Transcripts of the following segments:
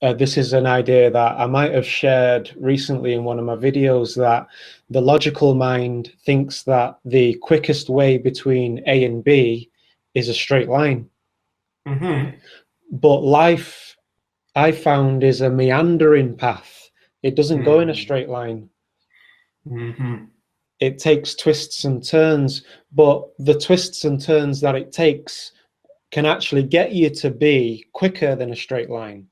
this is an idea that I might have shared recently in one of my videos, that the logical mind thinks that the quickest way between A and B is a straight line. Mm-hmm. But life, I found, is a meandering path. It doesn't go in a Mm-hmm. straight line. Mm-hmm. It takes twists and turns, but the twists and turns that it takes can actually get you to B quicker than a straight line.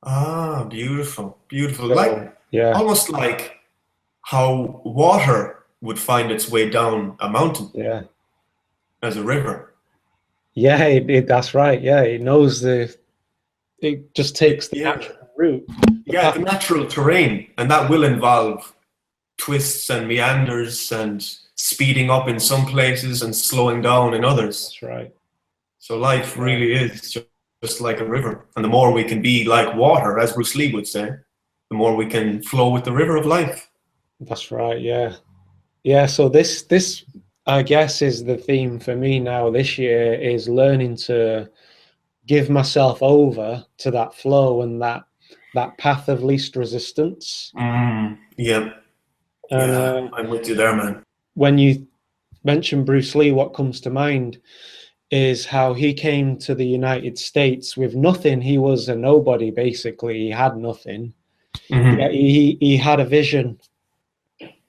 Ah, beautiful, beautiful. Like So, yeah, almost like how water would find its way down a mountain yeah. as a river. Yeah, that's right. Yeah, it knows it just takes the Yeah, natural route, the yeah, path. the natural terrain, and that will involve twists and meanders and speeding up in some places and slowing down in others. That's right. So That's life right. really is just like a river. And the more we can be like water, as Bruce Lee would say, the more we can flow with the river of life. That's right. Yeah. Yeah. So this I guess is the theme for me now this year, is learning to give myself over to that flow and that path of least resistance. Yeah, And yeah, I'm with you there, man. when you mention Bruce Lee, what comes to mind is how he came to the United States with nothing. He was a nobody, basically. He had nothing. Yeah, Hmm. he had a vision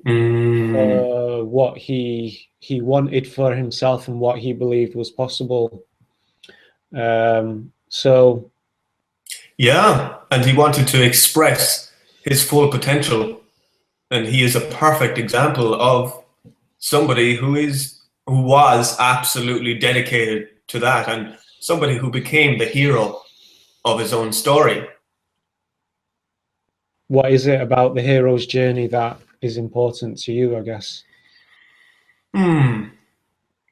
Mm. for what he wanted for himself and what he believed was possible. So Yeah, and he wanted to express his full potential, and he is a perfect example of somebody who was absolutely dedicated to that, and somebody who became the hero of his own story. what is it about the hero's journey that is important to you, I guess? Hmm.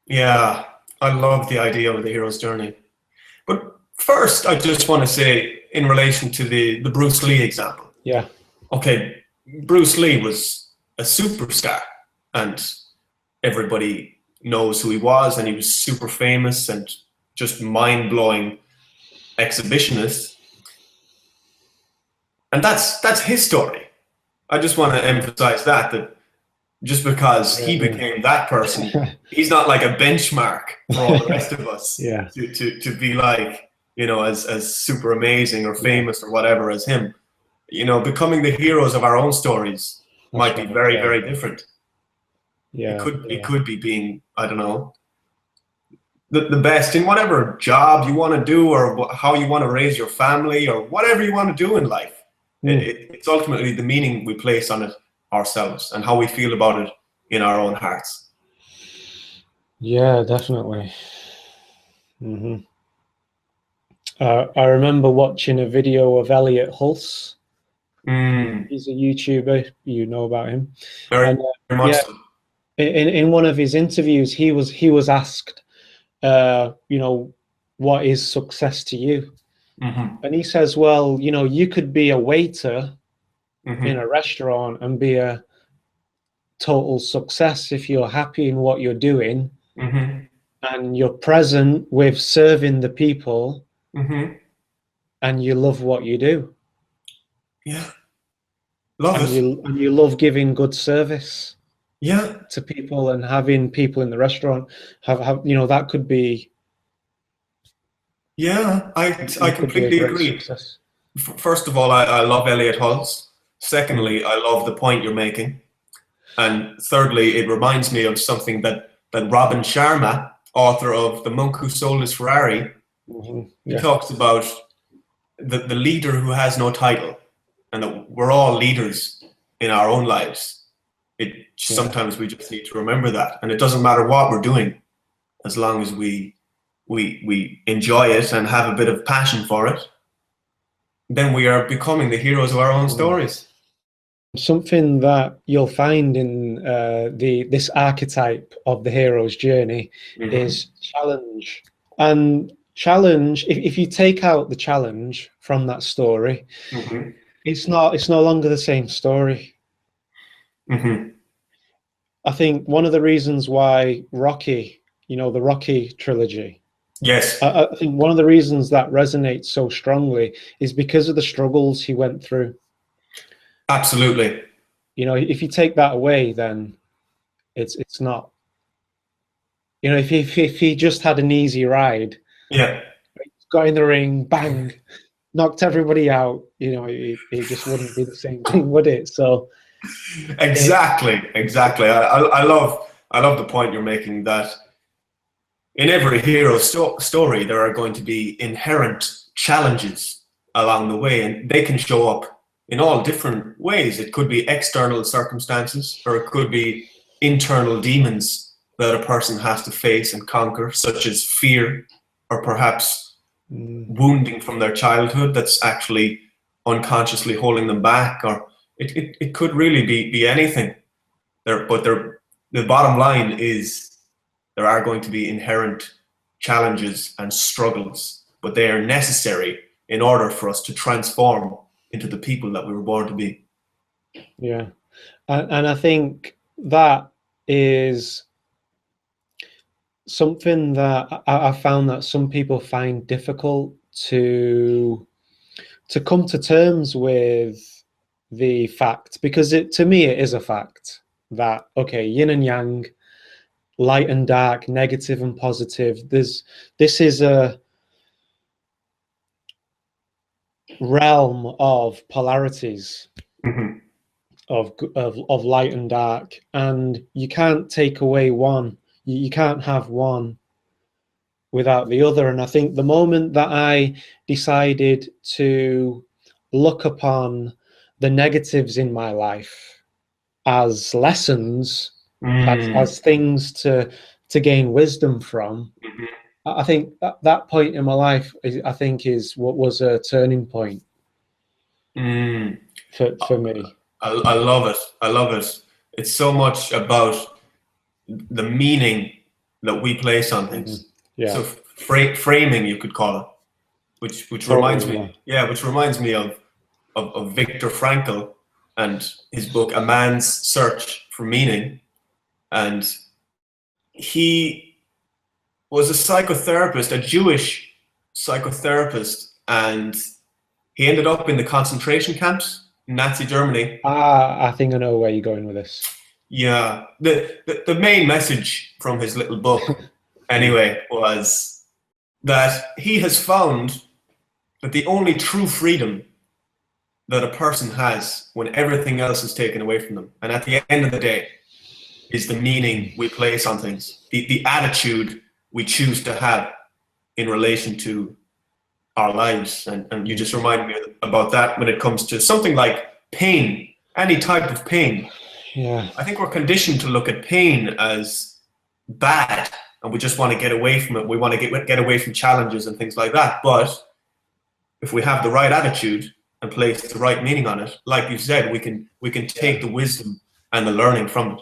Yeah, I love the idea of the hero's journey. But first, I just want to say, in relation to the Bruce Lee example, Yeah, okay, Bruce Lee was a superstar, and everybody knows who he was, and he was super famous and just mind blowing exhibitionist. And that's his story. I just want to emphasize that just because he became that person, yeah. he's not like a benchmark for all the rest of us Yeah, to be like, as super amazing or yeah, famous or whatever as him. Becoming the heroes of our own stories that's might be right. very, Yeah, very different. It yeah, could it yeah. could be being, I don't know, the best in whatever job you want to do, or how you want to raise your family, or whatever you want to do in life. Mm. It's ultimately the meaning we place on it ourselves and how we feel about it in our own hearts. Yeah, definitely. Hmm. I remember watching a video of Elliot Hulse. Mm, He's a YouTuber, you know about him. very, And very much yeah, so. in one of his interviews, he was asked, what is success to you? Hmm. And he says, well, you could be a waiter in Hmm. a restaurant and be a total success if you're happy in what you're doing Hmm. and you're present with serving the people Hmm. and you love what you do Yeah, love and it. you love giving good service Yeah, to people and having people in the restaurant have that could be yeah, I that could be a completely great agree. success. First of all, I love Elliot Hulse. Mm. Secondly, I love the point you're making. And thirdly, it reminds me of something that Robin Sharma, author of The Monk Who Sold His Ferrari, Hmm. he Yeah, talks about the leader who has no title, and that we're all leaders in our own lives. yeah. Sometimes we just need to remember that, and it doesn't matter what we're doing, as long as we enjoy it and have a bit of passion for it. Then we are becoming the heroes of our own Mm. stories. Something that you'll find in this archetype of the hero's journey Hmm. is challenge. And challenge, if you take out the challenge from that story, Hmm. it's no longer the same story. Hmm. I think one of the reasons why Rocky, the Rocky trilogy, Yes, I think one of the reasons that resonates so strongly is because of the struggles he went through. absolutely. You know, if you take that away, then it's not. You know, if he just had an easy ride, Yeah, got in the ring, bang, knocked everybody out, you know, it just wouldn't be the same thing, would it? So it, exactly, exactly. I love the point you're making, that in every hero story there are going to be inherent challenges along the way, and they can show up in all different ways. It could be external circumstances, or it could be internal demons that a person has to face and conquer, such as fear, or perhaps mm, wounding from their childhood that's actually unconsciously holding them back, or it could really be anything there. But the bottom line is there are going to be inherent challenges and struggles, but they are necessary in order for us to transform into the people that we were born to be. yeah, and I think that is something that I found that some people find difficult to come to terms with the fact, because to me it is a fact that, okay, yin and yang, light and dark, negative and positive, this is a realm of polarities, Mm-hmm. of light and dark, and you can't take away one. You can't have one without the other. And I think the moment that I decided to look upon the negatives in my life as lessons, as things to gain wisdom from, I think that point in my life I think is what was a turning point Mm. for me. I love it. I love it. It's so much about the meaning that we place on things. Yeah, So framing, you could call it, which reminds totally. Yeah. me, yeah, which reminds me of Viktor Frankl and his book A Man's Search for Meaning. And he was a psychotherapist, a Jewish psychotherapist, and he ended up in the concentration camps in Nazi Germany. I think I know where you're going with this. Yeah, the main message from his little book, anyway, was that he has found that the only true freedom that a person has when everything else is taken away from them, and at the end of the day, is the meaning we place on things, the attitude we choose to have in relation to our lives. And you just reminded me about that when it comes to something like pain, any type of pain. Yeah. I think we're conditioned to look at pain as bad, and we just want to get away from it. We want to get away from challenges and things like that. But if we have the right attitude and place the right meaning on it, like you said, we can take the wisdom and the learning from it.